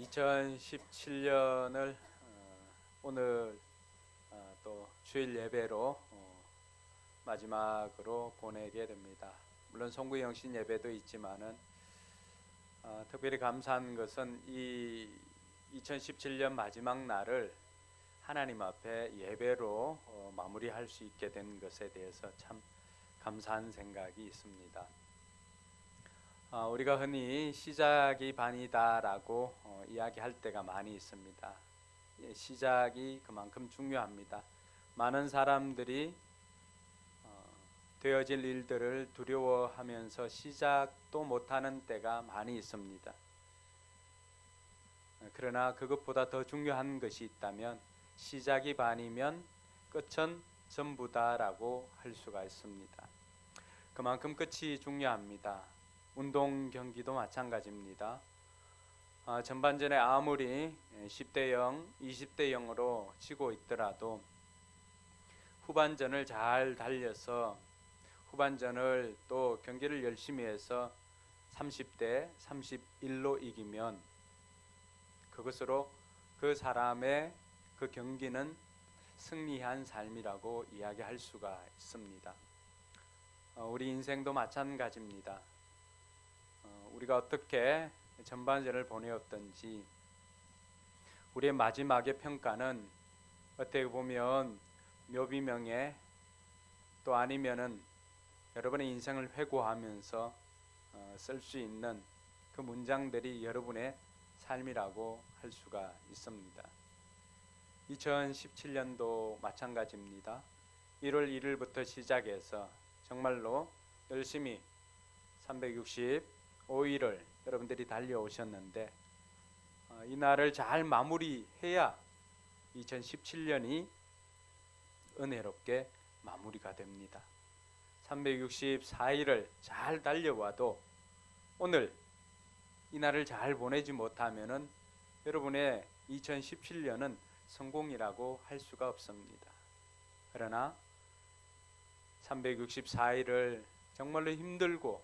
2017년을 오늘 또 주일 예배로 마지막으로 보내게 됩니다. 물론 송구영신 예배도 있지만은 특별히 감사한 것은 이 2017년 마지막 날을 하나님 앞에 예배로 마무리할 수 있게 된 것에 대해서 참 감사한 생각이 있습니다. 우리가 흔히 시작이 반이다라고 이야기할 때가 많이 있습니다. 시작이 그만큼 중요합니다. 많은 사람들이 되어질 일들을 두려워하면서 시작도 못하는 때가 많이 있습니다. 그러나 그것보다 더 중요한 것이 있다면 시작이 반이면 끝은 전부다라고 할 수가 있습니다. 그만큼 끝이 중요합니다. 운동 경기도 마찬가지입니다. 전반전에 아무리 10대 0, 20대 0으로 지고 있더라도 후반전을 잘 달려서 후반전을 또 경기를 열심히 해서 30대 31로 이기면 그것으로 그 사람의 그 경기는 승리한 삶이라고 이야기할 수가 있습니다. 우리 인생도 마찬가지입니다. 우리가 어떻게 전반전을 보내었던지 우리의 마지막의 평가는 어떻게 보면 묘비명예 또 아니면은 여러분의 인생을 회고하면서 쓸 수 있는 그 문장들이 여러분의 삶이라고 할 수가 있습니다. 2017년도 마찬가지입니다. 1월 1일부터 시작해서 정말로 열심히 365일을 여러분들이 달려오셨는데 이 날을 잘 마무리해야 2017년이 은혜롭게 마무리가 됩니다. 364일을 잘 달려와도 오늘 이 날을 잘 보내지 못하면은 여러분의 2017년은 성공이라고 할 수가 없습니다. 그러나 364일을 정말로 힘들고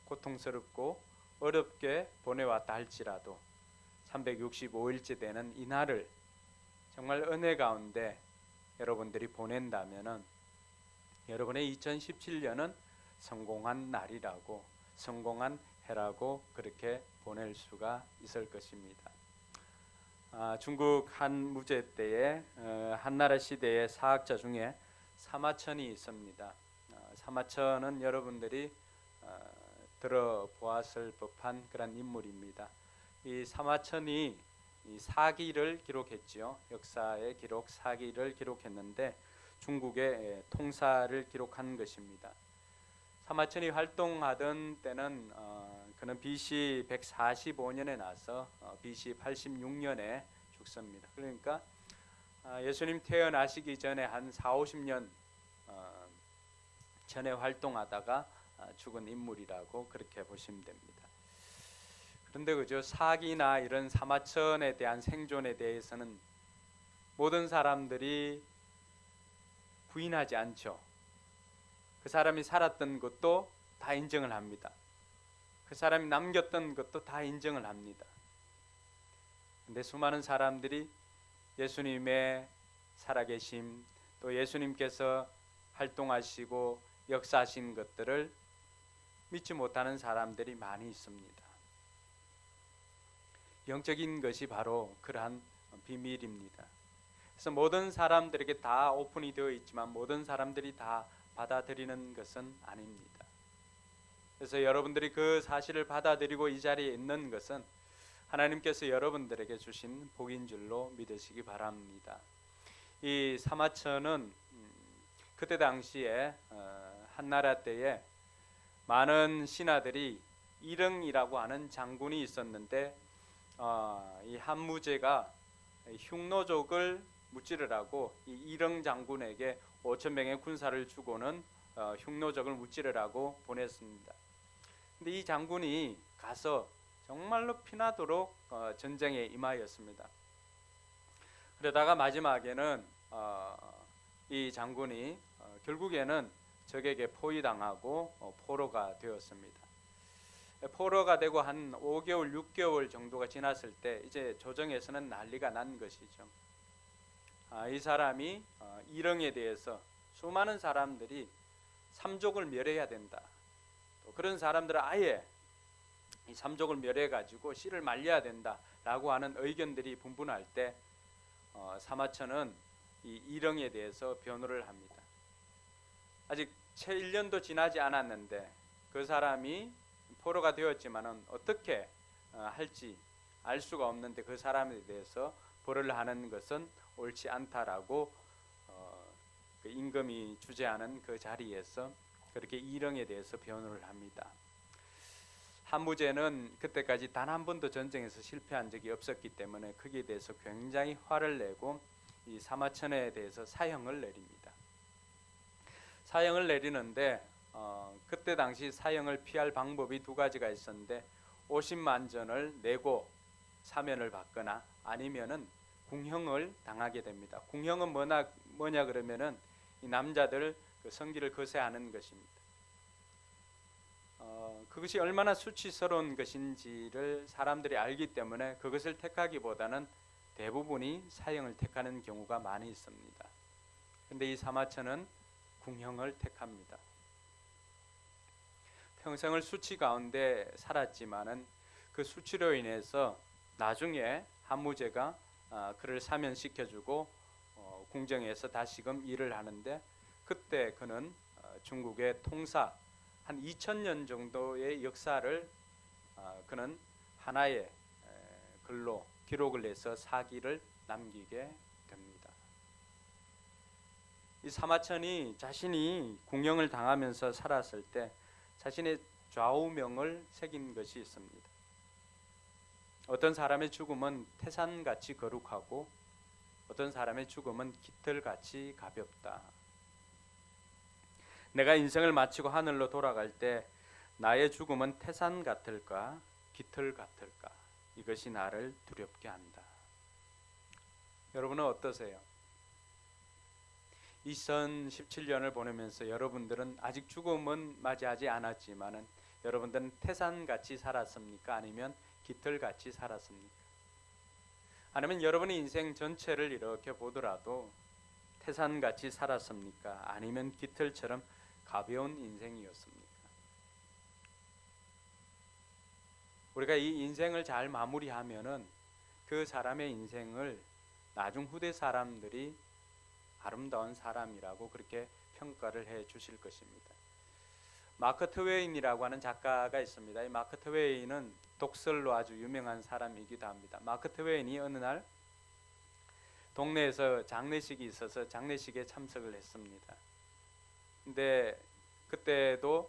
고통스럽고 어렵게 보내왔다 할지라도 365일째 되는 이 날을 정말 은혜 가운데 여러분들이 보낸다면은 여러분의 2017년은 성공한 날이라고, 성공한 해라고 그렇게 보낼 수가 있을 것입니다. 중국 한무제 때에 한나라 시대의 사학자 중에 사마천이 있습니다. 사마천은 여러분들이 들어보았을 법한 그런 인물입니다. 이 사마천이 이 사기를 기록했지요. 역사의 기록 사기를 기록했는데 중국의 통사를 기록한 것입니다. 사마천이 활동하던 때는 그는 BC 145년에 나서 BC 86년에 죽습니다. 그러니까 예수님 태어나시기 전에 한 40-50년 전에 활동하다가 죽은 인물이라고 그렇게 보시면 됩니다. 그런데 그저 사기나 이런 사마천에 대한 생존에 대해서는 모든 사람들이 부인하지 않죠. 그 사람이 살았던 것도 다 인정을 합니다. 그 사람이 남겼던 것도 다 인정을 합니다. 그런데 수많은 사람들이 예수님의 살아계심 또 예수님께서 활동하시고 역사하신 것들을 믿지 못하는 사람들이 많이 있습니다. 영적인 것이 바로 그러한 비밀입니다. 그래서 모든 사람들에게 다 오픈이 되어 있지만 모든 사람들이 다 받아들이는 것은 아닙니다. 그래서 여러분들이 그 사실을 받아들이고 이 자리에 있는 것은 하나님께서 여러분들에게 주신 복인 줄로 믿으시기 바랍니다. 이 사마천은 그때 당시에 한나라 때에 많은 신하들이 이릉이라고 하는 장군이 있었는데 이 한무제가 흉노족을 무찌르라고 이 이릉 장군에게 5,000명의 군사를 주고는 흉노족을 무찌르라고 보냈습니다. 근데 이 장군이 가서 정말로 피나도록 전쟁에 임하였습니다. 그러다가 마지막에는 이 장군이 결국에는 적에게 포위당하고 포로가 되었습니다. 포로가 되고 한 5개월, 6개월 정도가 지났을 때 이제 조정에서는 난리가 난 것이죠. 이 사람이 일흥에 대해서 수많은 사람들이 삼족을 멸해야 된다. 또 그런 사람들은 아예 이 삼족을 멸해 가지고 씨를 말려야 된다라고 하는 의견들이 분분할 때 사마천은 이 일흥에 대해서 변호를 합니다. 아직 채 1년도 지나지 않았는데 그 사람이 포로가 되었지만은 어떻게 할지 알 수가 없는데 그 사람에 대해서 벌을 하는 것은 옳지 않다라고 그 임금이 주재하는 그 자리에서 그렇게 일흥에 대해서 변호를 합니다. 한무제는 그때까지 단 한 번도 전쟁에서 실패한 적이 없었기 때문에 거기에 대해서 굉장히 화를 내고 이 사마천에 대해서 사형을 내립니다. 사형을 내리는데 그때 당시 사형을 피할 방법이 두 가지가 있었는데 50만 전을 내고 사면을 받거나 아니면은 궁형을 당하게 됩니다. 궁형은 뭐냐 그러면은 이 남자들 그 성기를 거세하는 것입니다. 그것이 얼마나 수치스러운 것인지를 사람들이 알기 때문에 그것을 택하기보다는 대부분이 사형을 택하는 경우가 많이 있습니다. 그런데 이 사마천은 궁형을 택합니다. 평생을 수치 가운데 살았지만은 그 수치로 인해서 나중에 한무제가 그를 사면시켜주고 궁정에서 다시금 일을 하는데 그때 그는 중국의 통사 한 2000년 정도의 역사를 그는 하나의 글로 기록을 해서 사기를 남기게 됩니다. 이 사마천이 자신이 궁형을 당하면서 살았을 때 자신의 좌우명을 새긴 것이 있습니다. 어떤 사람의 죽음은 태산같이 거룩하고 어떤 사람의 죽음은 깃털같이 가볍다. 내가 인생을 마치고 하늘로 돌아갈 때 나의 죽음은 태산 같을까 깃털 같을까 이것이 나를 두렵게 한다. 여러분은 어떠세요? 2017년을 보내면서 여러분들은 아직 죽음은 맞이하지 않았지만은 여러분들은 태산같이 살았습니까? 아니면 깃털같이 살았습니까? 아니면 여러분의 인생 전체를 이렇게 보더라도 태산같이 살았습니까? 아니면 깃털처럼 가벼운 인생이었습니까? 우리가 이 인생을 잘 마무리하면은 그 사람의 인생을 나중 후대 사람들이 아름다운 사람이라고 그렇게 평가를 해 주실 것입니다. 마크 트웨인이라고 하는 작가가 있습니다. 이 마크 트웨인은 독설로 아주 유명한 사람이기도 합니다. 마크 트웨인이 어느 날 동네에서 장례식이 있어서 장례식에 참석을 했습니다. 근데 그때도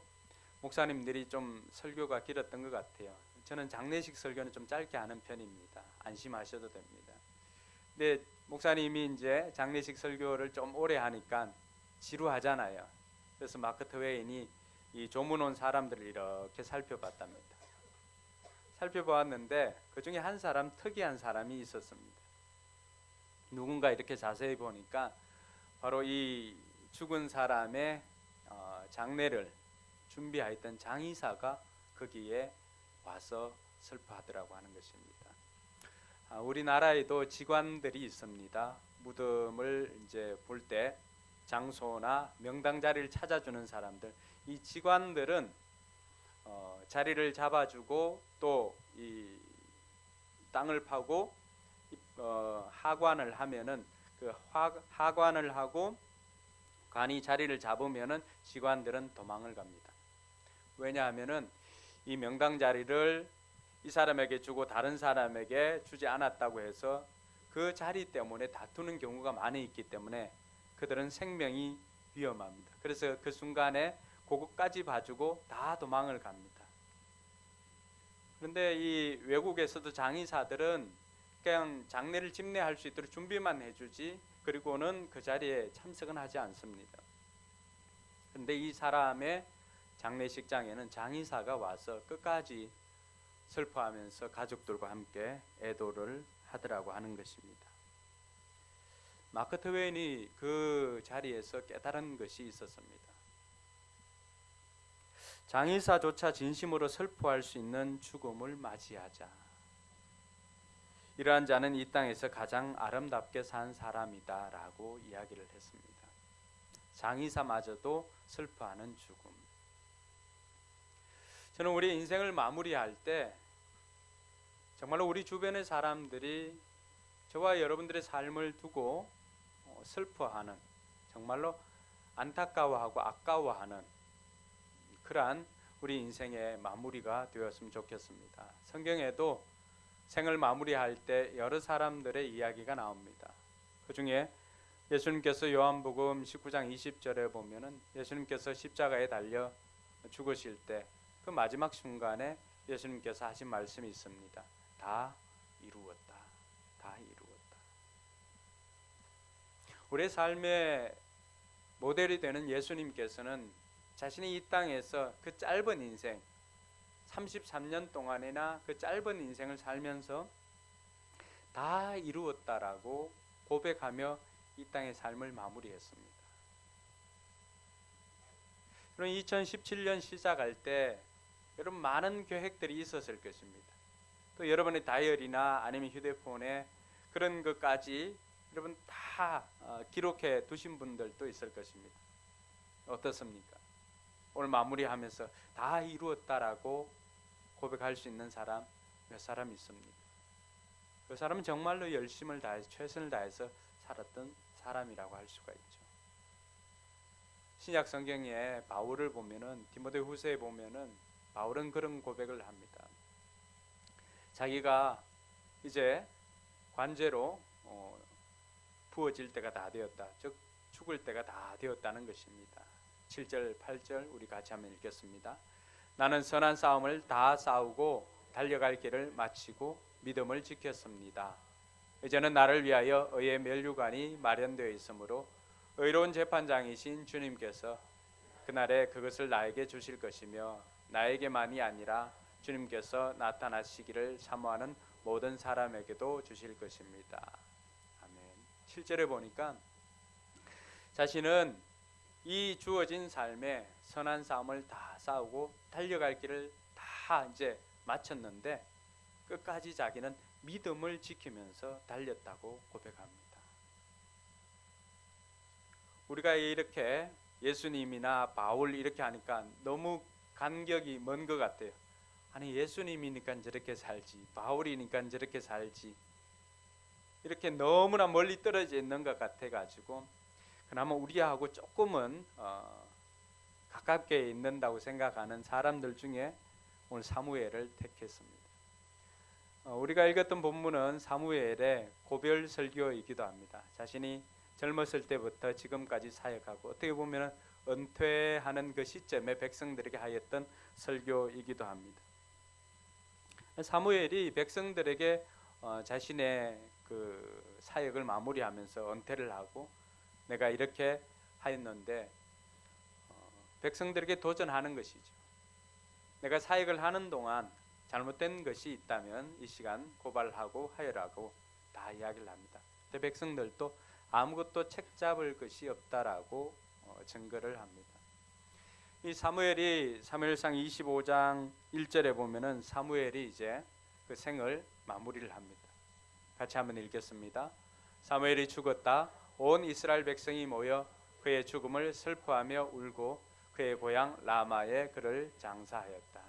목사님들이 좀 설교가 길었던 것 같아요. 저는 장례식 설교는 좀 짧게 하는 편입니다. 안심하셔도 됩니다. 근데 목사님이 이제 장례식 설교를 좀 오래 하니까 지루하잖아요. 그래서 마크 트웨인이 이 조문 온 사람들을 이렇게 살펴봤답니다. 살펴보았는데 그 중에 한 사람, 특이한 사람이 있었습니다. 누군가 이렇게 자세히 보니까 바로 이 죽은 사람의 장례를 준비하였던 장의사가 거기에 와서 슬퍼하더라고 하는 것입니다. 우리나라에도 직관들이 있습니다. 무덤을 이제 볼 때 장소나 명당 자리를 찾아주는 사람들, 이 직관들은 자리를 잡아주고 또 이 땅을 파고 하관을 하면은 그 하관을 하고 관이 자리를 잡으면은 직관들은 도망을 갑니다. 왜냐하면은 이 명당 자리를 이 사람에게 주고 다른 사람에게 주지 않았다고 해서 그 자리 때문에 다투는 경우가 많이 있기 때문에 그들은 생명이 위험합니다. 그래서 그 순간에 그것까지 봐주고 다 도망을 갑니다. 그런데 이 외국에서도 장의사들은 그냥 장례를 집례할 수 있도록 준비만 해주지 그리고는 그 자리에 참석은 하지 않습니다. 그런데 이 사람의 장례식장에는 장의사가 와서 끝까지 슬퍼하면서 가족들과 함께 애도를 하더라고 하는 것입니다. 마크 트웨인이 그 자리에서 깨달은 것이 있었습니다. 장의사조차 진심으로 슬퍼할 수 있는 죽음을 맞이하자. 이러한 자는 이 땅에서 가장 아름답게 산 사람이다 라고 이야기를 했습니다. 장의사마저도 슬퍼하는 죽음. 저는 우리 인생을 마무리할 때 정말로 우리 주변의 사람들이 저와 여러분들의 삶을 두고 슬퍼하는, 정말로 안타까워하고 아까워하는 그러한 우리 인생의 마무리가 되었으면 좋겠습니다. 성경에도 생을 마무리할 때 여러 사람들의 이야기가 나옵니다. 그 중에 예수님께서 요한복음 19장 20절에 보면은 예수님께서 십자가에 달려 죽으실 때 그 마지막 순간에 예수님께서 하신 말씀이 있습니다. 다 이루었다. 다 이루었다. 우리의 삶의 모델이 되는 예수님께서는 자신이 이 땅에서 그 짧은 인생 33년 동안이나 그 짧은 인생을 살면서 다 이루었다라고 고백하며 이 땅의 삶을 마무리했습니다. 그럼 2017년 시작할 때 여러분 많은 계획들이 있었을 것입니다. 또 여러분의 다이어리나 아니면 휴대폰에 그런 것까지 여러분 다 기록해 두신 분들도 있을 것입니다. 어떻습니까? 오늘 마무리하면서 다 이루었다라고 고백할 수 있는 사람 몇 사람 있습니까? 그 사람은 정말로 열심을 다해서 최선을 다해서 살았던 사람이라고 할 수가 있죠. 신약 성경에 바울을 보면은 디모데후서에 보면은 바울은 그런 고백을 합니다. 자기가 이제 관제로 부어질 때가 다 되었다. 즉 죽을 때가 다 되었다는 것입니다. 7절 8절 우리 같이 한번 읽겠습니다. 나는 선한 싸움을 다 싸우고 달려갈 길을 마치고 믿음을 지켰습니다. 이제는 나를 위하여 의의 면류관이 마련되어 있으므로 의로운 재판장이신 주님께서 그날에 그것을 나에게 주실 것이며 나에게만이 아니라 주님께서 나타나시기를 사모하는 모든 사람에게도 주실 것입니다. 아멘. 7절에 보니까 자신은 이 주어진 삶에 선한 싸움을 다 싸우고 달려갈 길을 다 이제 마쳤는데 끝까지 자기는 믿음을 지키면서 달렸다고 고백합니다. 우리가 이렇게 예수님이나 바울 이렇게 하니까 너무 간격이 먼 것 같아요. 아니 예수님이니까 저렇게 살지, 바울이니까 저렇게 살지, 이렇게 너무나 멀리 떨어져 있는 것 같아가지고 그나마 우리하고 조금은 가깝게 있는다고 생각하는 사람들 중에 오늘 사무엘을 택했습니다. 우리가 읽었던 본문은 사무엘의 고별 설교이기도 합니다. 자신이 젊었을 때부터 지금까지 사역하고 어떻게 보면 은퇴하는 그 시점에 백성들에게 하였던 설교이기도 합니다. 사무엘이 백성들에게 자신의 그 사역을 마무리하면서 은퇴를 하고 내가 이렇게 하였는데 백성들에게 도전하는 것이죠. 내가 사역을 하는 동안 잘못된 것이 있다면 이 시간 고발하고 하여라고 다 이야기를 합니다. 근데 백성들도 아무것도 책잡을 것이 없다라고 증거를 합니다. 이 사무엘이 사무엘상 25장 1절에 보면은 사무엘이 이제 그 생을 마무리를 합니다. 같이 한번 읽겠습니다. 사무엘이 죽었다. 온 이스라엘 백성이 모여 그의 죽음을 슬퍼하며 울고 그의 고향 라마에 그를 장사하였다.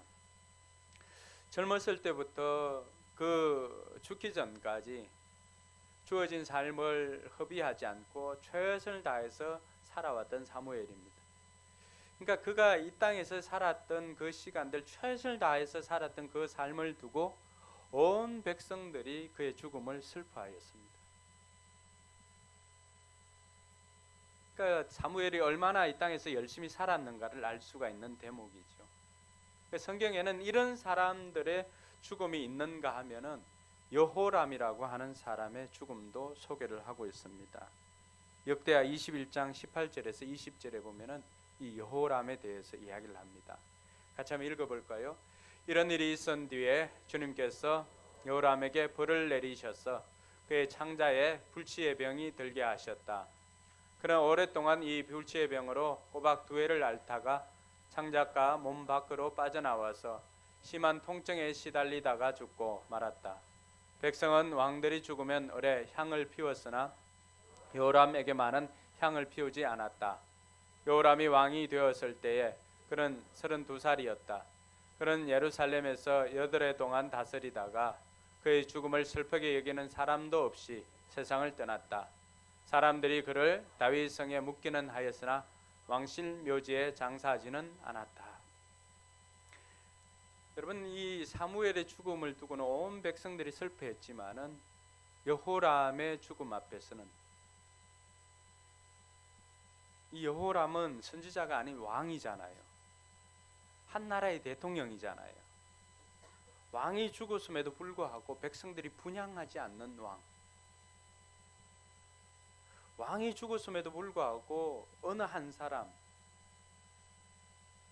젊었을 때부터 그 죽기 전까지 주어진 삶을 허비하지 않고 최선을 다해서 살아왔던 사무엘입니다. 그러니까 그가 이 땅에서 살았던 그 시간들, 최선을 다해서 살았던 그 삶을 두고 온 백성들이 그의 죽음을 슬퍼하였습니다. 그러니까 사무엘이 얼마나 이 땅에서 열심히 살았는가를 알 수가 있는 대목이죠. 성경에는 이런 사람들의 죽음이 있는가 하면은 여호람이라고 하는 사람의 죽음도 소개를 하고 있습니다. 역대하 21장 18절에서 20절에 보면은 이 여호람에 대해서 이야기를 합니다. 같이 한번 읽어볼까요? 이런 일이 있은 뒤에 주님께서 여호람에게 벌을 내리셔서 그의 창자에 불치의 병이 들게 하셨다. 그는 오랫동안 이 불치의 병으로 꼬박 2해를 앓다가 창자가 몸 밖으로 빠져나와서 심한 통증에 시달리다가 죽고 말았다. 백성은 왕들이 죽으면 오래 향을 피웠으나 여호람에게만은 향을 피우지 않았다. 여호람이 왕이 되었을 때에 그는 32살이었다. 그는 예루살렘에서 8해 동안 다스리다가 그의 죽음을 슬프게 여기는 사람도 없이 세상을 떠났다. 사람들이 그를 다윗 성에 묻기는 하였으나 왕실 묘지에 장사하지는 않았다. 여러분, 이 사무엘의 죽음을 두고는 온 백성들이 슬퍼했지만은 여호람의 죽음 앞에서는, 이 여호람은 선지자가 아닌 왕이잖아요. 한 나라의 대통령이잖아요. 왕이 죽었음에도 불구하고 백성들이 분향하지 않는 왕. 왕이 죽었음에도 불구하고 어느 한 사람,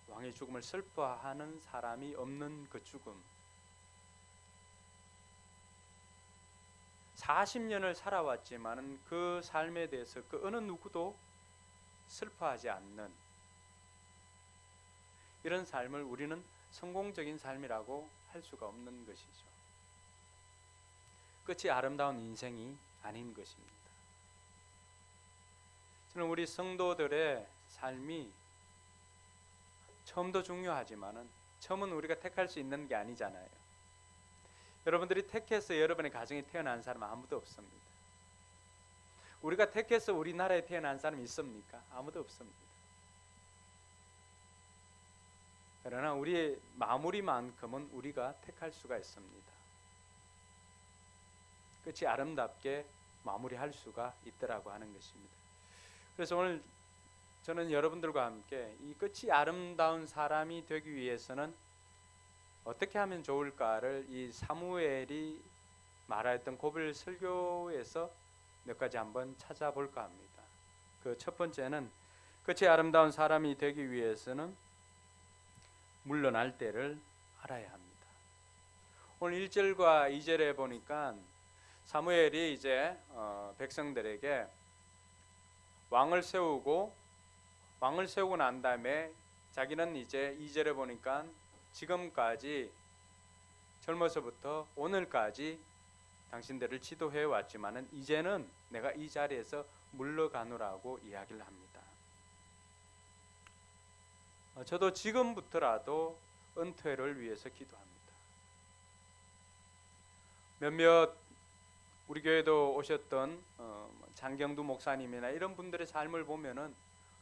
왕의 죽음을 슬퍼하는 사람이 없는 그 죽음. 40년을 살아왔지만 그 삶에 대해서 그 어느 누구도 슬퍼하지 않는 이런 삶을 우리는 성공적인 삶이라고 할 수가 없는 것이죠. 끝이 아름다운 인생이 아닌 것입니다. 저는 우리 성도들의 삶이 처음도 중요하지만은 처음은 우리가 택할 수 있는 게 아니잖아요. 여러분들이 택해서 여러분의 가정에 태어난 사람 아무도 없습니다. 우리가 택해서 우리나라에 태어난 사람이 있습니까? 아무도 없습니다. 그러나 우리의 마무리만큼은 우리가 택할 수가 있습니다. 끝이 아름답게 마무리할 수가 있더라고 하는 것입니다. 그래서 오늘 저는 여러분들과 함께 이 끝이 아름다운 사람이 되기 위해서는 어떻게 하면 좋을까를 이 사무엘이 말하였던 고별 설교에서 몇 가지 한번 찾아볼까 합니다. 그 첫 번째는 끝이 아름다운 사람이 되기 위해서는 물러날 때를 알아야 합니다. 오늘 1절과 2절에 보니까 사무엘이 이제 백성들에게 왕을 세우고 난 다음에 자기는 이제 2절에 보니까 지금까지 젊어서부터 오늘까지 당신들을 지도해 왔지만은 이제는 내가 이 자리에서 물러가노라고 이야기를 합니다. 저도 지금부터라도 은퇴를 위해서 기도합니다. 몇몇 우리 교회도 오셨던 장경두 목사님이나 이런 분들의 삶을 보면은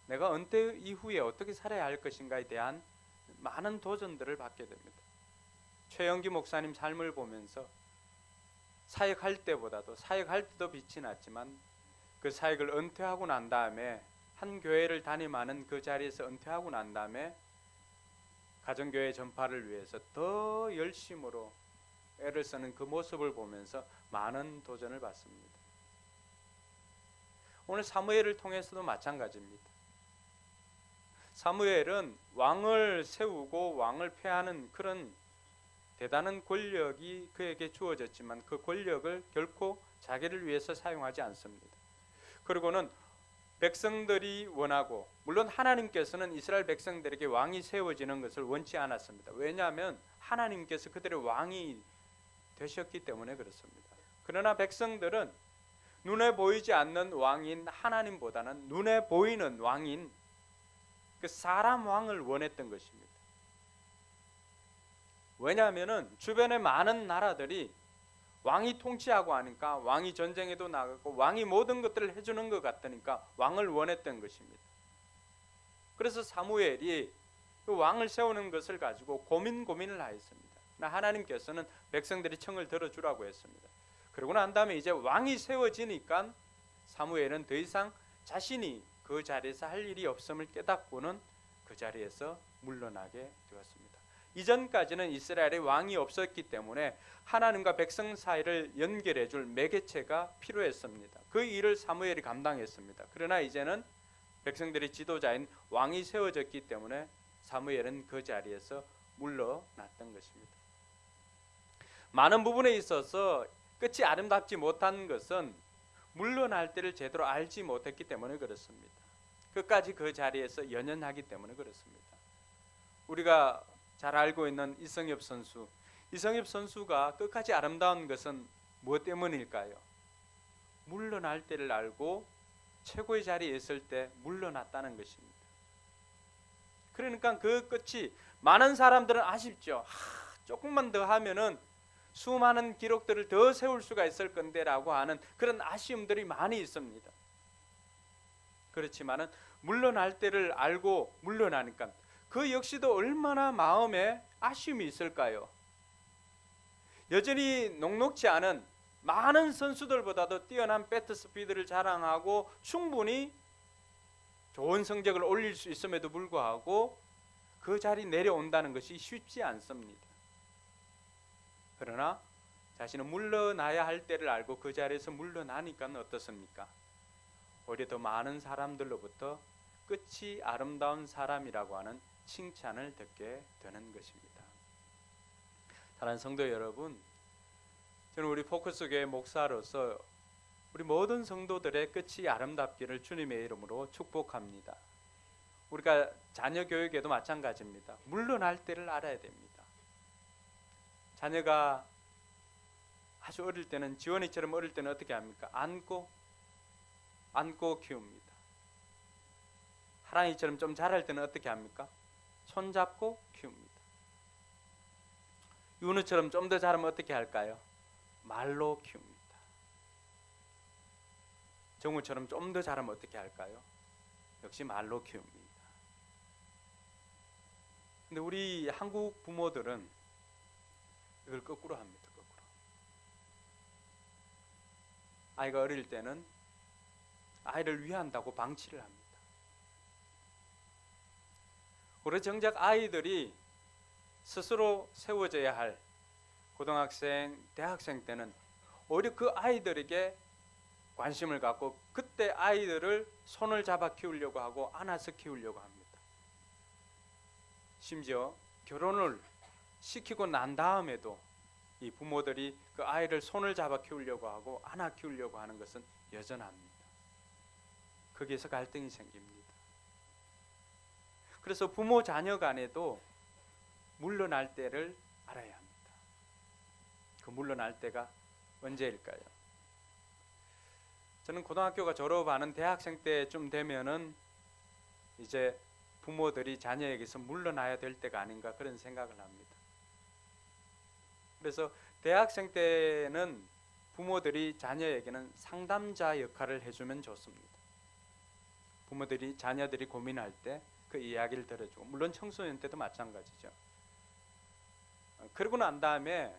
내가 은퇴 이후에 어떻게 살아야 할 것인가에 대한 많은 도전들을 받게 됩니다. 최영기 목사님 삶을 보면서 사역할 때보다도 사역할 때도 빛이 났지만 그 사역을 은퇴하고 난 다음에 한 교회를 담임하는 그 자리에서 은퇴하고 난 다음에 가정교회 전파를 위해서 더 열심으로 애를 쓰는 그 모습을 보면서 많은 도전을 받습니다. 오늘 사무엘을 통해서도 마찬가지입니다. 사무엘은 왕을 세우고 왕을 폐하는 그런 대단한 권력이 그에게 주어졌지만 그 권력을 결코 자기를 위해서 사용하지 않습니다. 그리고는 백성들이 원하고, 물론 하나님께서는 이스라엘 백성들에게 왕이 세워지는 것을 원치 않았습니다. 왜냐하면 하나님께서 그들의 왕이 되셨기 때문에 그렇습니다. 그러나 백성들은 눈에 보이지 않는 왕인 하나님보다는 눈에 보이는 왕인 그 사람 왕을 원했던 것입니다. 왜냐하면 주변의 많은 나라들이 왕이 통치하고 하니까 왕이 전쟁에도 나가고 왕이 모든 것들을 해주는 것 같으니까 왕을 원했던 것입니다. 그래서 사무엘이 그 왕을 세우는 것을 가지고 고민을 하였습니다. 하나님께서는 백성들이 청을 들어주라고 했습니다. 그러고 난 다음에 이제 왕이 세워지니까 사무엘은 더 이상 자신이 그 자리에서 할 일이 없음을 깨닫고는 그 자리에서 물러나게 되었습니다. 이전까지는 이스라엘에 왕이 없었기 때문에 하나님과 백성 사이를 연결해 줄 매개체가 필요했습니다. 그 일을 사무엘이 감당했습니다. 그러나 이제는 백성들의 지도자인 왕이 세워졌기 때문에 사무엘은 그 자리에서 물러났던 것입니다. 많은 부분에 있어서 끝이 아름답지 못한 것은 물러날 때를 제대로 알지 못했기 때문에 그렇습니다. 끝까지 그 자리에서 연연하기 때문에 그렇습니다. 우리가 잘 알고 있는 이승엽 선수. 이승엽 선수가 끝까지 아름다운 것은 무엇 때문일까요? 물러날 때를 알고 최고의 자리에 있을 때 물러났다는 것입니다. 그러니까 그 끝이 많은 사람들은 아쉽죠. 조금만 더 하면은 수많은 기록들을 더 세울 수가 있을 건데라고 하는 그런 아쉬움들이 많이 있습니다. 그렇지만은 물러날 때를 알고 물러나니까 그 역시도 얼마나 마음에 아쉬움이 있을까요? 여전히 녹록지 않은 많은 선수들보다도 뛰어난 배트 스피드를 자랑하고 충분히 좋은 성적을 올릴 수 있음에도 불구하고 그 자리 내려온다는 것이 쉽지 않습니다. 그러나 자신은 물러나야 할 때를 알고 그 자리에서 물러나니까 어떻습니까? 오히려 더 많은 사람들로부터 끝이 아름다운 사람이라고 하는 칭찬을 듣게 되는 것입니다. 사랑하는 성도 여러분, 저는 우리 포커스교회 목사로서 우리 모든 성도들의 끝이 아름답기를 주님의 이름으로 축복합니다. 우리가 자녀 교육에도 마찬가지입니다. 물러날 때를 알아야 됩니다. 자녀가 아주 어릴 때는, 지원이처럼 어릴 때는 어떻게 합니까? 안고 키웁니다. 하랑이처럼 좀 자랄 때는 어떻게 합니까? 손잡고 키웁니다. 윤우처럼 좀 더 자라면 어떻게 할까요? 말로 키웁니다. 정우처럼 좀 더 자라면 어떻게 할까요? 역시 말로 키웁니다. 근데 우리 한국 부모들은 이걸 거꾸로 합니다. 거꾸로. 아이가 어릴 때는 아이를 위한다고 방치를 합니다. 그래서 정작 아이들이 스스로 세워져야 할 고등학생, 대학생 때는 오히려 그 아이들에게 관심을 갖고 그때 아이들을 손을 잡아 키우려고 하고 안아서 키우려고 합니다. 심지어 결혼을 시키고 난 다음에도 이 부모들이 그 아이를 손을 잡아 키우려고 하고 안아 키우려고 하는 것은 여전합니다. 거기에서 갈등이 생깁니다. 그래서 부모 자녀 간에도 물러날 때를 알아야 합니다. 그 물러날 때가 언제일까요? 저는 고등학교가 졸업하는 대학생 때쯤 되면은 이제 부모들이 자녀에게서 물러나야 될 때가 아닌가 그런 생각을 합니다. 그래서 대학생 때는 부모들이 자녀에게는 상담자 역할을 해주면 좋습니다. 부모들이 자녀들이 고민할 때 그 이야기를 들어주고, 물론 청소년 때도 마찬가지죠. 그러고 난 다음에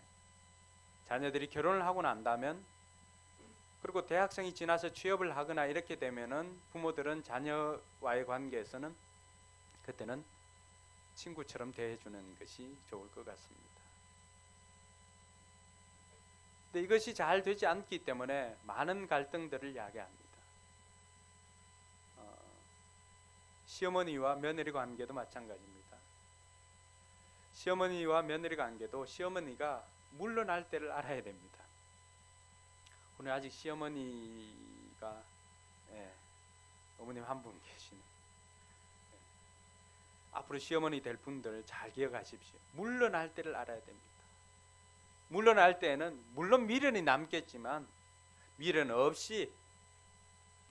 자녀들이 결혼을 하고 난 다면, 그리고 대학생이 지나서 취업을 하거나 이렇게 되면은 부모들은 자녀와의 관계에서는 그때는 친구처럼 대해주는 것이 좋을 것 같습니다. 근데 이것이 잘 되지 않기 때문에 많은 갈등들을 야기합니다. 시어머니와 며느리 관계도 마찬가지입니다. 시어머니와 며느리 관계도 시어머니가 물러날 때를 알아야 됩니다. 오늘 아직 시어머니가 어머님 한 분 계시네. 앞으로 시어머니 될 분들 잘 기억하십시오. 물러날 때를 알아야 됩니다. 물러날 때는 물론 미련이 남겠지만 미련 없이,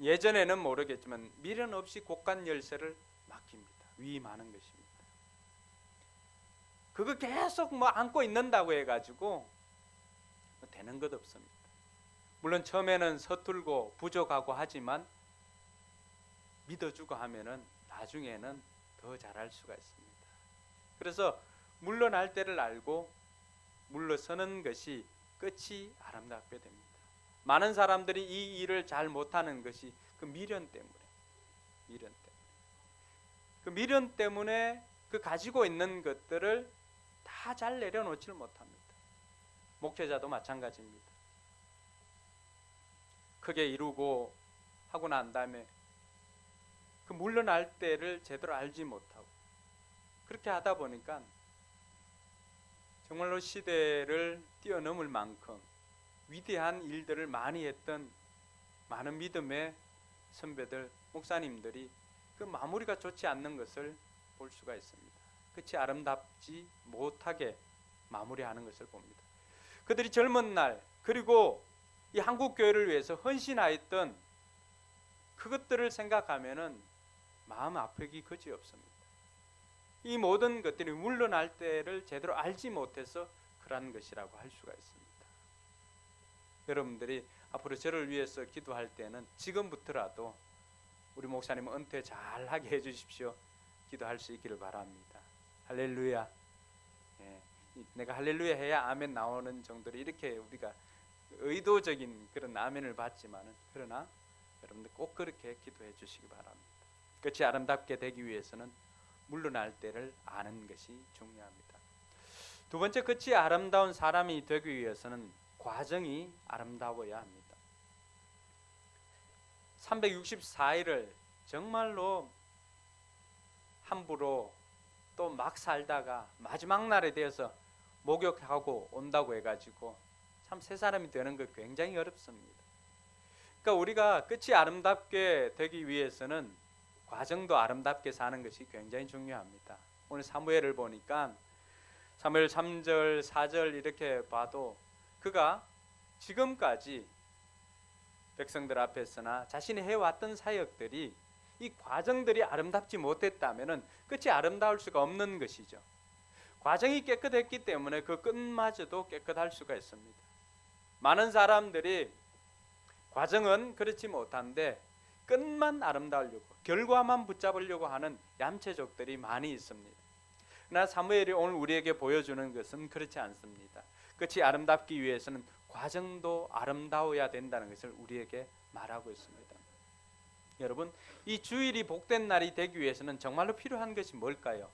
예전에는 모르겠지만 미련 없이 곳간 열쇠를 맡깁니다. 위임하는 것입니다. 그거 계속 안고 있는다고 해가지고 되는 것 없습니다. 물론 처음에는 서툴고 부족하고 하지만 믿어주고 하면은 나중에는 더 잘할 수가 있습니다. 그래서 물러날 때를 알고 물러서는 것이 끝이 아름답게 됩니다. 많은 사람들이 이 일을 잘 못하는 것이 그 미련 때문에, 그 미련 때문에 그 가지고 있는 것들을 다 잘 내려놓지를 못합니다. 목회자도 마찬가지입니다. 크게 이루고 하고 난 다음에 그 물러날 때를 제대로 알지 못하고, 그렇게 하다 보니까 정말로 시대를 뛰어넘을 만큼 위대한 일들을 많이 했던 많은 믿음의 선배들, 목사님들이 그 마무리가 좋지 않는 것을 볼 수가 있습니다. 끝이 아름답지 못하게 마무리하는 것을 봅니다. 그들이 젊은 날 그리고 이 한국 교회를 위해서 헌신하였던 그것들을 생각하면은 마음 아프기 그지없습니다. 이 모든 것들이 물러날 때를 제대로 알지 못해서 그러한 것이라고 할 수가 있습니다. 여러분들이 앞으로 저를 위해서 기도할 때는 지금부터라도 우리 목사님 은퇴 잘하게 해주십시오. 기도할 수 있기를 바랍니다. 할렐루야. 예, 내가 할렐루야 해야 아멘 나오는 정도로 이렇게 우리가 의도적인 그런 아멘을 받지만은, 그러나 여러분들 꼭 그렇게 기도해 주시기 바랍니다. 끝이 아름답게 되기 위해서는 물러날 때를 아는 것이 중요합니다. 두 번째, 끝이 아름다운 사람이 되기 위해서는 과정이 아름다워야 합니다. 364일을 정말로 함부로 또 막 살다가 마지막 날에 대해서 목욕하고 온다고 해가지고 참 새 사람이 되는 거 굉장히 어렵습니다. 그러니까 우리가 끝이 아름답게 되기 위해서는 과정도 아름답게 사는 것이 굉장히 중요합니다. 오늘 사무엘을 보니까 사무엘 3절 4절 이렇게 봐도 그가 지금까지 백성들 앞에서나 자신이 해왔던 사역들이, 이 과정들이 아름답지 못했다면 끝이 아름다울 수가 없는 것이죠. 과정이 깨끗했기 때문에 그 끝마저도 깨끗할 수가 있습니다. 많은 사람들이 과정은 그렇지 못한데 끝만 아름다우려고, 결과만 붙잡으려고 하는 얌체족들이 많이 있습니다. 그러나 사무엘이 오늘 우리에게 보여주는 것은 그렇지 않습니다. 끝이 아름답기 위해서는 과정도 아름다워야 된다는 것을 우리에게 말하고 있습니다. 여러분, 이 주일이 복된 날이 되기 위해서는 정말로 필요한 것이 뭘까요?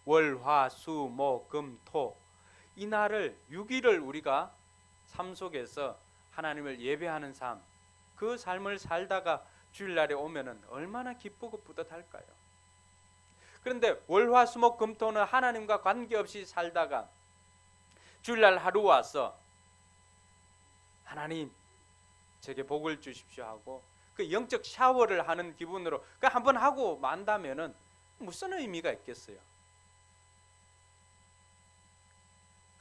월, 화, 수, 목, 금, 토, 이 날을 6일을 우리가 삶 속에서 하나님을 예배하는 삶, 그 삶을 살다가 주일날에 오면은 얼마나 기쁘고 뿌듯할까요? 그런데 월, 화, 수, 목, 금, 토는 하나님과 관계없이 살다가 주일날 하루 와서 하나님 제게 복을 주십시오 하고 그 영적 샤워를 하는 기분으로 그 한번 하고 만다면은 무슨 의미가 있겠어요?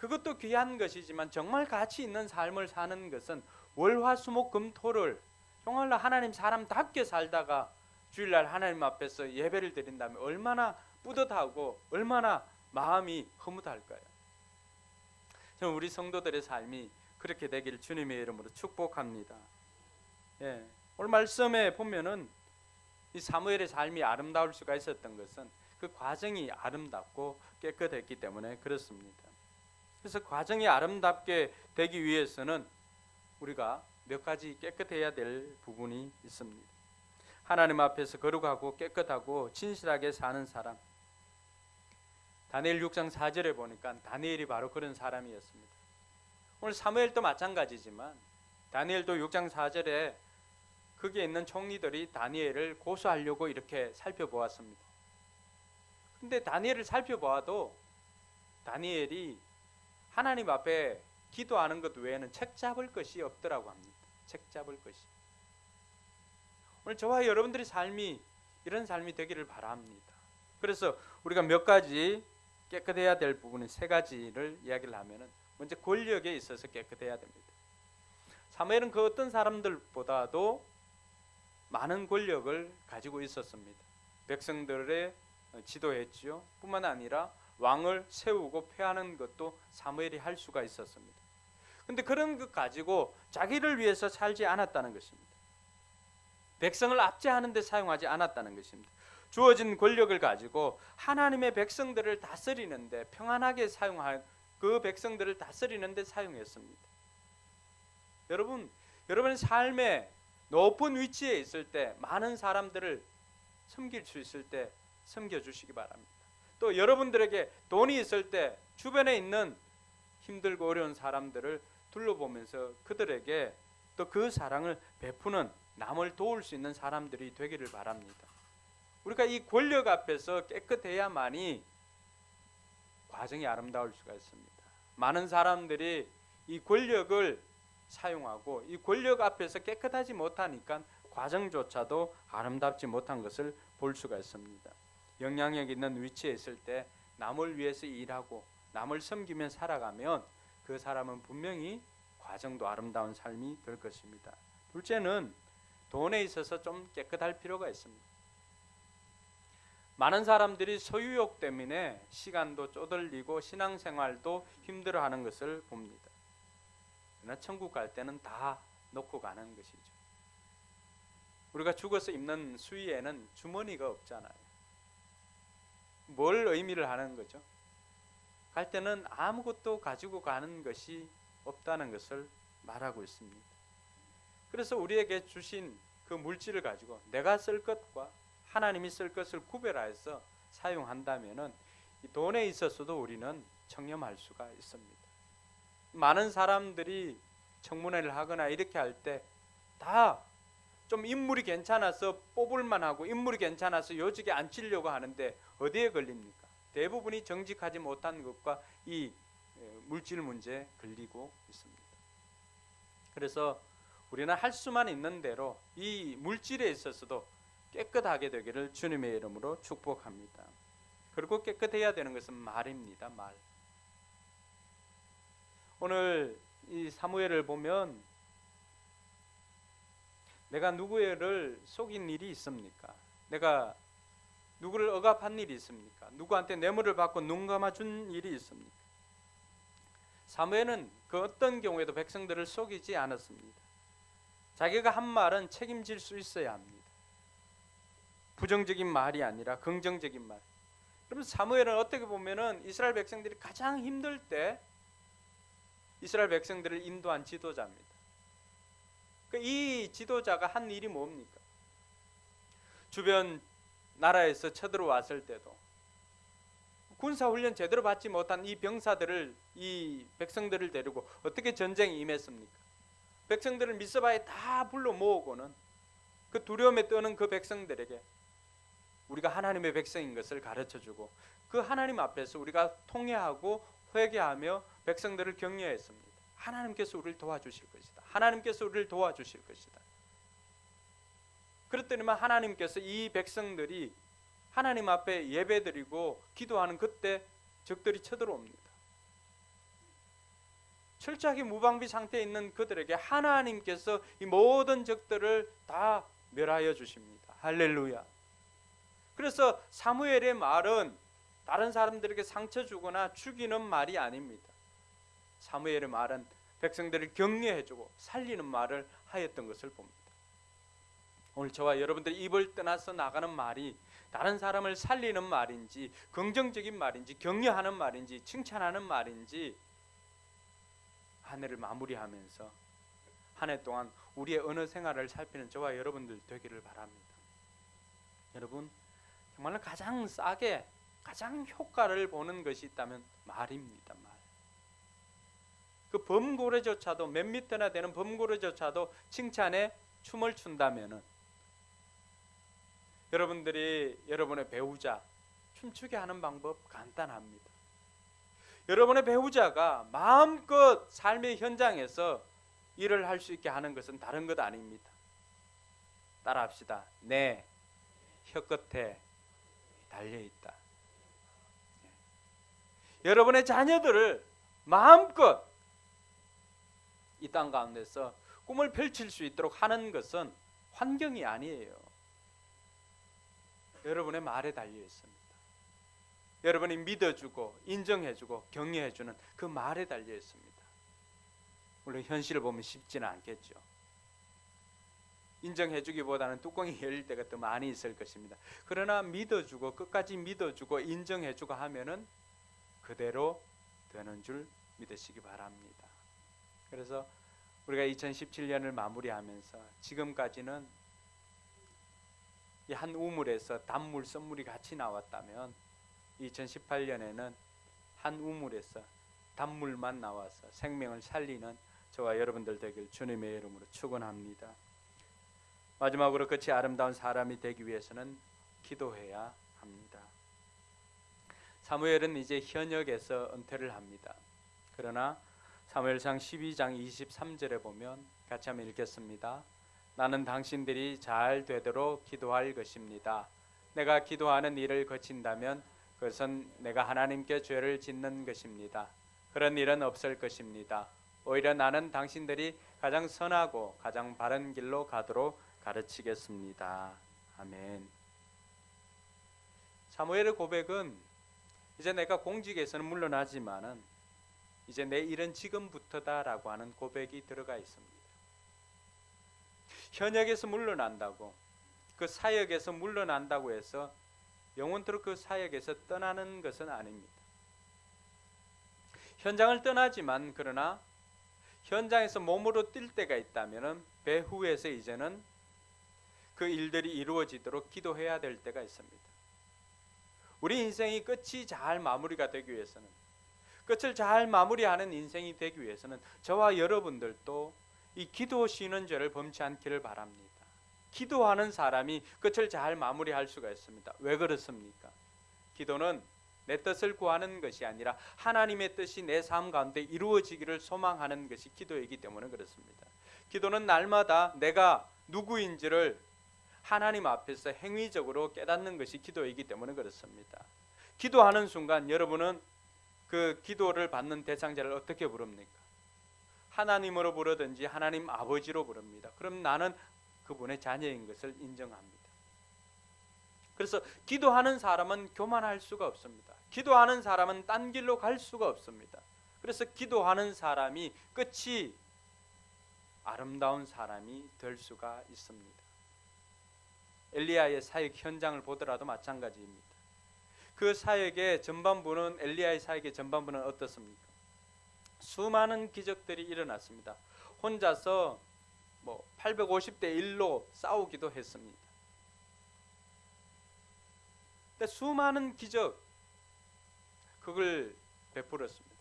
그것도 귀한 것이지만 정말 가치 있는 삶을 사는 것은 월화수목금토를 정말로 하나님 사람답게 살다가 주일날 하나님 앞에서 예배를 드린다면 얼마나 뿌듯하고 얼마나 마음이 흐뭇할까요? 저는 우리 성도들의 삶이 그렇게 되기를 주님의 이름으로 축복합니다. 예, 오늘 말씀에 보면은 이 사무엘의 삶이 아름다울 수가 있었던 것은 그 과정이 아름답고 깨끗했기 때문에 그렇습니다. 그래서 과정이 아름답게 되기 위해서는 우리가 몇 가지 깨끗해야 될 부분이 있습니다. 하나님 앞에서 거룩하고 깨끗하고 진실하게 사는 사람. 다니엘 6장 4절에 보니까 다니엘이 바로 그런 사람이었습니다. 오늘 사무엘도 마찬가지지만 다니엘도 6장 4절에 거기에 있는 총리들이 다니엘을 고소하려고 이렇게 살펴보았습니다. 근데 다니엘을 살펴보아도 다니엘이 하나님 앞에 기도하는 것 외에는 책 잡을 것이 없더라고 합니다. 책 잡을 것이. 오늘 저와 여러분들의 삶이 이런 삶이 되기를 바랍니다. 그래서 우리가 몇 가지 깨끗해야 될 부분은 세 가지를 이야기를 하면은 먼저 권력에 있어서 깨끗해야 됩니다. 사무엘은 그 어떤 사람들보다도 많은 권력을 가지고 있었습니다. 백성들의 지도했지요. 뿐만 아니라 왕을 세우고 폐하는 것도 사무엘이 할 수가 있었습니다. 그런데 그런 것 가지고 자기를 위해서 살지 않았다는 것입니다. 백성을 압제하는 데 사용하지 않았다는 것입니다. 주어진 권력을 가지고 하나님의 백성들을 다스리는데, 평안하게 사용할 그 백성들을 다스리는 데 사용했습니다. 여러분의 삶에 높은 위치에 있을 때 많은 사람들을 섬길 수 있을 때 섬겨주시기 바랍니다. 또 여러분들에게 돈이 있을 때 주변에 있는 힘들고 어려운 사람들을 둘러보면서 그들에게 또 그 사랑을 베푸는, 남을 도울 수 있는 사람들이 되기를 바랍니다. 우리가 이 권력 앞에서 깨끗해야만이 과정이 아름다울 수가 있습니다. 많은 사람들이 이 권력을 사용하고 이 권력 앞에서 깨끗하지 못하니까 과정조차도 아름답지 못한 것을 볼 수가 있습니다. 영향력 있는 위치에 있을 때 남을 위해서 일하고 남을 섬기며 살아가면 그 사람은 분명히 과정도 아름다운 삶이 될 것입니다. 둘째는 돈에 있어서 좀 깨끗할 필요가 있습니다. 많은 사람들이 소유욕 때문에 시간도 쪼들리고 신앙생활도 힘들어하는 것을 봅니다. 그러나 천국 갈 때는 다 놓고 가는 것이죠. 우리가 죽어서 입는 수의에는 주머니가 없잖아요. 뭘 의미를 하는 거죠? 갈 때는 아무것도 가지고 가는 것이 없다는 것을 말하고 있습니다. 그래서 우리에게 주신 그 물질을 가지고 내가 쓸 것과 하나님이 쓸 것을 구별하여서 사용한다면은 이 돈에 있어서도 우리는 청렴할 수가 있습니다. 많은 사람들이 청문회를 하거나 이렇게 할 때 다 좀 인물이 괜찮아서 뽑을만 하고 인물이 괜찮아서 요직에 앉히려고 하는데 어디에 걸립니까? 대부분이 정직하지 못한 것과 이 물질 문제에 걸리고 있습니다. 그래서 우리는 할 수만 있는 대로 이 물질에 있어서도 깨끗하게 되기를 주님의 이름으로 축복합니다. 그리고 깨끗해야 되는 것은 말입니다. 말. 오늘 이 사무엘을 보면 내가 누구를 속인 일이 있습니까? 내가 누구를 억압한 일이 있습니까? 누구한테 뇌물을 받고 눈 감아준 일이 있습니까? 사무엘은 그 어떤 경우에도 백성들을 속이지 않았습니다. 자기가 한 말은 책임질 수 있어야 합니다. 부정적인 말이 아니라 긍정적인 말. 그러면 사무엘은 어떻게 보면은 이스라엘 백성들이 가장 힘들 때 이스라엘 백성들을 인도한 지도자입니다. 이 지도자가 한 일이 뭡니까? 주변 나라에서 쳐들어왔을 때도 군사훈련 제대로 받지 못한 이 병사들을 이 백성들을 데리고 어떻게 전쟁에 임했습니까? 백성들을 미스바에 다 불러 모으고는 그 두려움에 떠는 그 백성들에게 우리가 하나님의 백성인 것을 가르쳐주고 그 하나님 앞에서 우리가 통회하고 회개하며 백성들을 격려했습니다. 하나님께서 우리를 도와주실 것이다. 하나님께서 우리를 도와주실 것이다. 그랬더니만 하나님께서 이 백성들이 하나님 앞에 예배드리고 기도하는 그때 적들이 쳐들어옵니다. 철저하게 무방비 상태에 있는 그들에게 하나님께서 이 모든 적들을 다 멸하여 주십니다. 할렐루야. 그래서 사무엘의 말은 다른 사람들에게 상처 주거나 죽이는 말이 아닙니다. 사무엘의 말은 백성들을 격려해주고 살리는 말을 하였던 것을 봅니다. 오늘 저와 여러분들이 입을 떠나서 나가는 말이 다른 사람을 살리는 말인지 긍정적인 말인지 격려하는 말인지 칭찬하는 말인지 한 해를 마무리하면서 한 해 동안 우리의 언어 생활을 살피는 저와 여러분들 되기를 바랍니다. 여러분 정말로 가장 싸게 가장 효과를 보는 것이 있다면 말입니다. 말. 그 범고래조차도 몇 미터나 되는 범고래조차도 칭찬에 춤을 춘다면은 여러분들이 여러분의 배우자 춤추게 하는 방법 간단합니다. 여러분의 배우자가 마음껏 삶의 현장에서 일을 할 수 있게 하는 것은 다른 것 아닙니다. 따라합시다. 내 혀끝에 달려있다. 여러분의 자녀들을 마음껏 이 땅 가운데서 꿈을 펼칠 수 있도록 하는 것은 환경이 아니에요. 여러분의 말에 달려 있습니다. 여러분이 믿어주고 인정해주고 격려해주는 그 말에 달려 있습니다. 물론 현실을 보면 쉽지는 않겠죠. 인정해주기보다는 뚜껑이 열릴 때가 더 많이 있을 것입니다. 그러나 믿어주고 끝까지 믿어주고 인정해주고 하면은 그대로 되는 줄 믿으시기 바랍니다. 그래서 우리가 2017년을 마무리하면서 지금까지는 이 한 우물에서 단물, 썬물이 같이 나왔다면 2018년에는 한 우물에서 단물만 나와서 생명을 살리는 저와 여러분들 되길 주님의 이름으로 축원합니다. 마지막으로 끝이 아름다운 사람이 되기 위해서는 기도해야 합니다. 사무엘은 이제 현역에서 은퇴를 합니다. 그러나 사무엘상 12장 23절에 보면 같이 한번 읽겠습니다. 나는 당신들이 잘 되도록 기도할 것입니다. 내가 기도하는 일을 거친다면 그것은 내가 하나님께 죄를 짓는 것입니다. 그런 일은 없을 것입니다. 오히려 나는 당신들이 가장 선하고 가장 바른 길로 가도록 가르치겠습니다. 아멘. 사무엘의 고백은 이제 내가 공직에서는 물러나지만은 이제 내 일은 지금부터다라고 하는 고백이 들어가 있습니다. 현역에서 물러난다고, 그 사역에서 물러난다고 해서 영원토록 그 사역에서 떠나는 것은 아닙니다. 현장을 떠나지만 그러나 현장에서 몸으로 뛸 때가 있다면 배후에서 이제는 그 일들이 이루어지도록 기도해야 될 때가 있습니다. 우리 인생이 끝이 잘 마무리가 되기 위해서는, 끝을 잘 마무리하는 인생이 되기 위해서는 저와 여러분들도 이 기도 쉬는 죄를 범치 않기를 바랍니다. 기도하는 사람이 끝을 잘 마무리할 수가 있습니다. 왜 그렇습니까? 기도는 내 뜻을 구하는 것이 아니라 하나님의 뜻이 내 삶 가운데 이루어지기를 소망하는 것이 기도이기 때문에 그렇습니다. 기도는 날마다 내가 누구인지를 하나님 앞에서 행위적으로 깨닫는 것이 기도이기 때문에 그렇습니다. 기도하는 순간 여러분은 그 기도를 받는 대상자를 어떻게 부릅니까? 하나님으로 부르든지 하나님 아버지로 부릅니다. 그럼 나는 그분의 자녀인 것을 인정합니다. 그래서 기도하는 사람은 교만할 수가 없습니다. 기도하는 사람은 딴 길로 갈 수가 없습니다. 그래서 기도하는 사람이 끝이 아름다운 사람이 될 수가 있습니다. 엘리야의 사역 현장을 보더라도 마찬가지입니다. 그 사역의 전반부는, 엘리야의 사역의 전반부는 어떻습니까? 수많은 기적들이 일어났습니다. 혼자서 850대 1로 싸우기도 했습니다. 근데 수많은 기적, 그걸 베풀었습니다.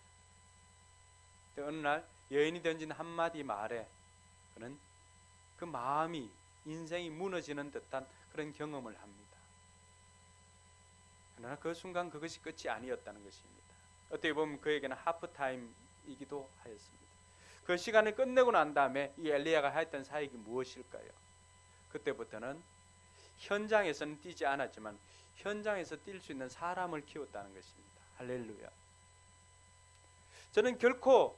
근데 어느 날 여인이 던진 한마디 말에 그는 그 마음이, 인생이 무너지는 듯한 그런 경험을 합니다. 그러나 그 순간 그것이 끝이 아니었다는 것입니다. 어떻게 보면 그에게는 하프타임이기도 하였습니다. 그 시간을 끝내고 난 다음에 이 엘리야가 했던 사역이 무엇일까요? 그때부터는 현장에서는 뛰지 않았지만 현장에서 뛸 수 있는 사람을 키웠다는 것입니다. 할렐루야. 저는 결코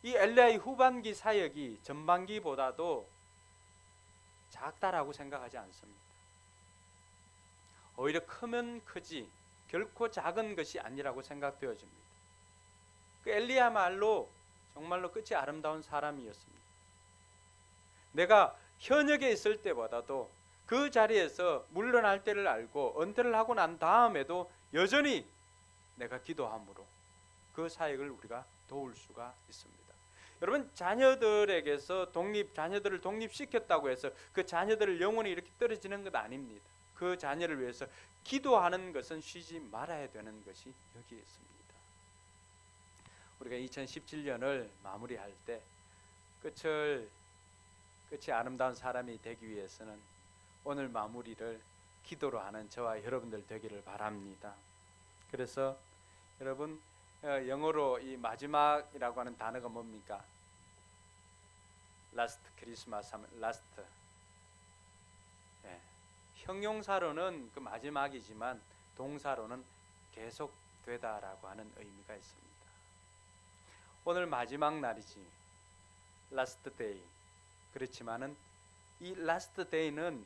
이 엘리야의 후반기 사역이 전반기보다도 작다라고 생각하지 않습니다. 오히려 크면 크지 결코 작은 것이 아니라고 생각되어집니다. 그 엘리야말로 정말로 끝이 아름다운 사람이었습니다. 내가 현역에 있을 때보다도 그 자리에서 물러날 때를 알고 은퇴를 하고 난 다음에도 여전히 내가 기도함으로 그 사역을 우리가 도울 수가 있습니다. 여러분, 자녀들에게서 자녀들을 독립시켰다고 해서 그 자녀들을 영원히 이렇게 떨어지는 것 아닙니다. 그 자녀를 위해서 기도하는 것은 쉬지 말아야 되는 것이 여기에 있습니다. 우리가 2017년을 마무리할 때 끝이 아름다운 사람이 되기 위해서는 오늘 마무리를 기도로 하는 저와 여러분들 되기를 바랍니다. 그래서 여러분, 영어로 이 마지막이라고 하는 단어가 뭡니까? 라스트, 크리스마스 하면 라스트. 형용사로는 그 마지막이지만 동사로는 계속되다라고 하는 의미가 있습니다. 오늘 마지막 날이지, 라스트 데이. 그렇지만은 이 라스트 데이는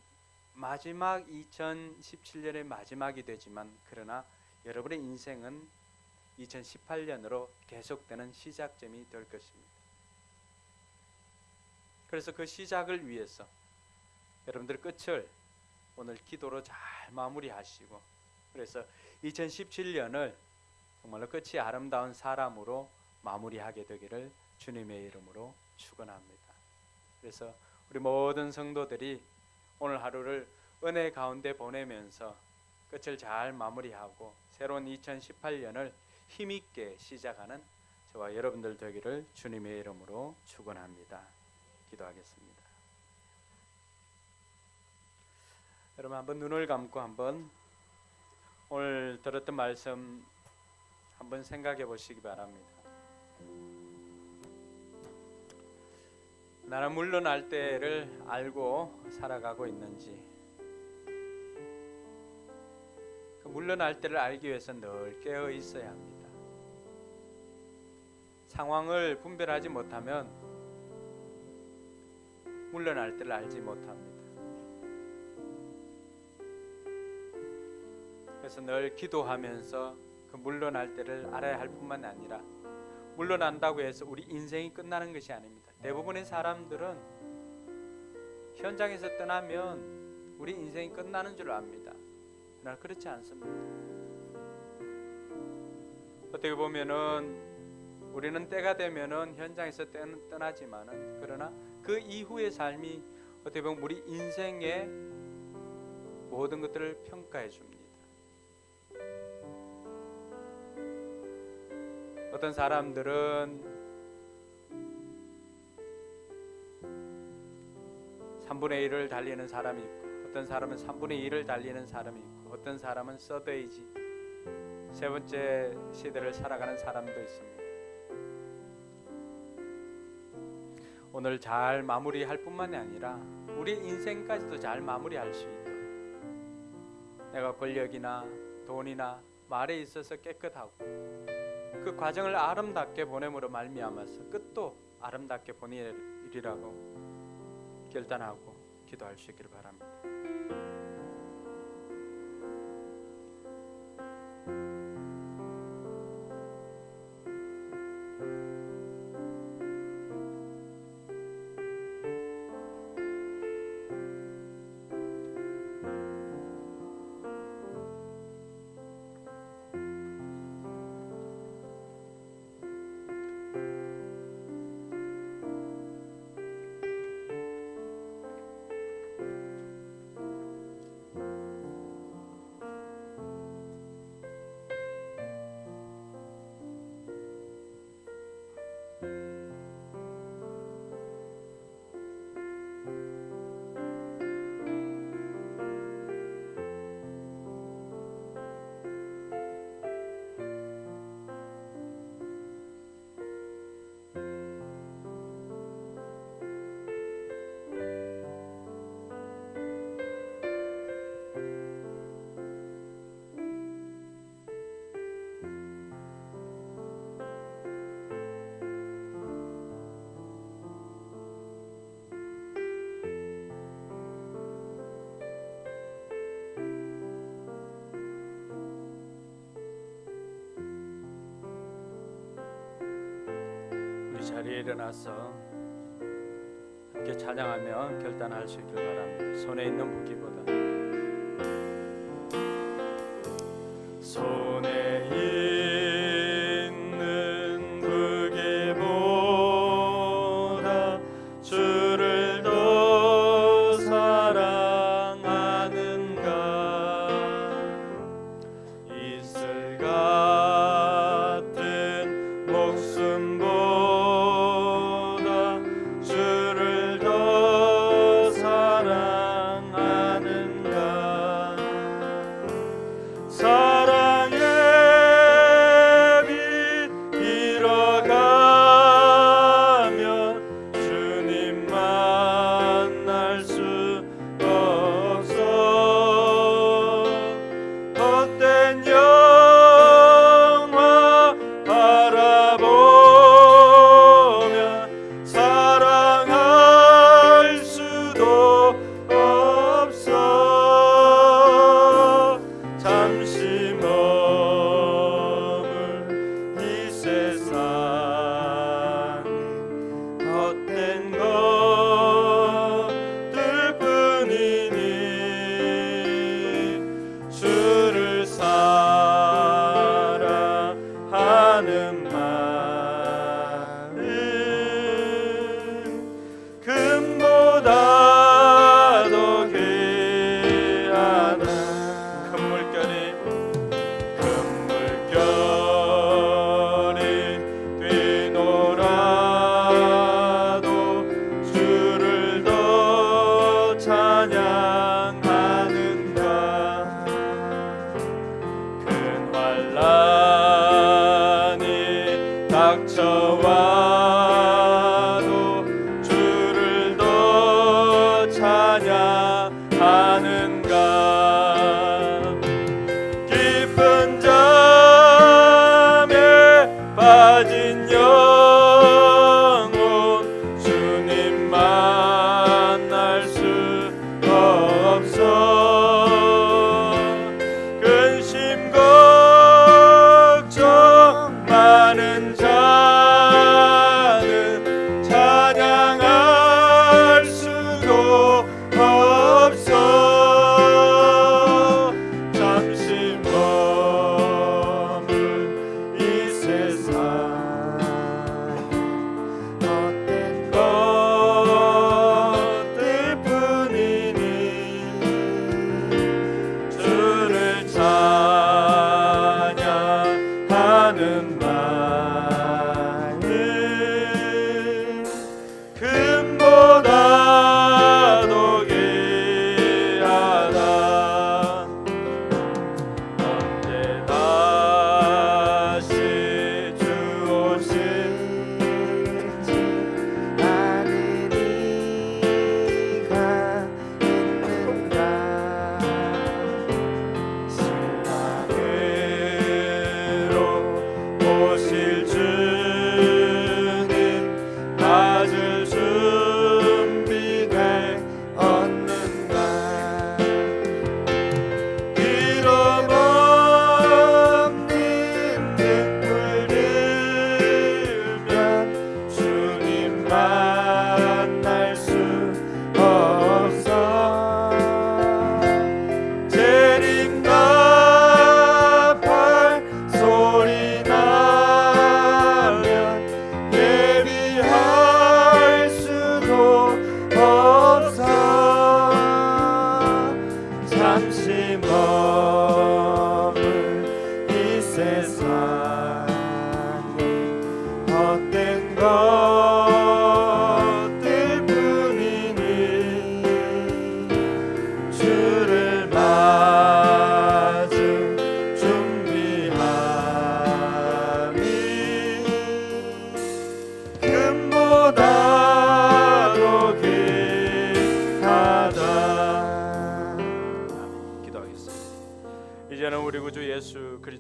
마지막 2017년의 마지막이 되지만 그러나 여러분의 인생은 2018년으로 계속되는 시작점이 될 것입니다. 그래서 그 시작을 위해서 여러분들 끝을 오늘 기도로 잘 마무리하시고, 그래서 2017년을 정말로 끝이 아름다운 사람으로 마무리하게 되기를 주님의 이름으로 축원합니다. 그래서 우리 모든 성도들이 오늘 하루를 은혜 가운데 보내면서 끝을 잘 마무리하고 새로운 2018년을 힘있게 시작하는 저와 여러분들 되기를 주님의 이름으로 축원합니다. 기도하겠습니다. 여러분, 한번 눈을 감고 한번 오늘 들었던 말씀 한번 생각해 보시기 바랍니다. 나는 물러날 때를 알고 살아가고 있는지, 그 물러날 때를 알기 위해서 늘 깨어 있어야 합니다. 상황을 분별하지 못하면 물러날 때를 알지 못합니다. 그래서 늘 기도하면서 그 물러날 때를 알아야 할 뿐만 아니라, 물러난다고 해서 우리 인생이 끝나는 것이 아닙니다. 대부분의 사람들은 현장에서 떠나면 우리 인생이 끝나는 줄 압니다. 그러나 그렇지 않습니다. 어떻게 보면은 우리는 때가 되면은 현장에서 떠나지만은, 그러나 그 이후의 삶이 어떻게 보면 우리 인생의 모든 것들을 평가해 줍니다. 어떤 사람들은 3분의 1을 달리는 사람이 있고, 어떤 사람은 3분의 1을 달리는 사람이 있고, 어떤 사람은 서드에이지, 세 번째 시대를 살아가는 사람도 있습니다. 오늘 잘 마무리할 뿐만이 아니라 우리 인생까지도 잘 마무리할 수 있도록, 내가 권력이나 돈이나 말에 있어서 깨끗하고 그 과정을 아름답게 보냄으로 말미암아서 끝도 아름답게 보내리라고 결단하고 기도할 수 있기를 바랍니다. 자리에 일어나서 함께 찬양하며 결단할 수 있길 바랍니다. 손에 있는 무기보다, 손에 있는 무기보다 주를 더 사랑하는가. 이슬 같은 목숨보다 주를 더 사랑하는가. 사랑의 빛 잃어가면 주님 만날 수 없어. 헛된 영화 바라보면 사랑할 수도 없어. 잠시 머물 이 세상 헛된 것들 뿐이니 주를 사랑하는 마음 금보다 더 귀하다. 큰 물결이 뛰놀아도 주를 더 찬양하는가. 큰 환난이 닥쳐와도 주를 더 찬양하는가. 길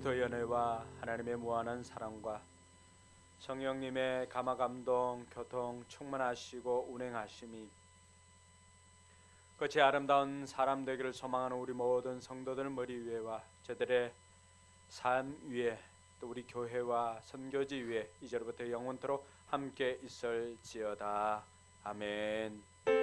그리스도 연애와 하나님의 무한한 사랑과 성령님의 감화 감동 교통 충만하시고 운행하심이 끝이 아름다운 사람 되기를 소망하는 우리 모든 성도들 머리 위에와 저들의 삶 위에 또 우리 교회와 선교지 위에 이제로부터 영원토록 함께 있을지어다. 아멘.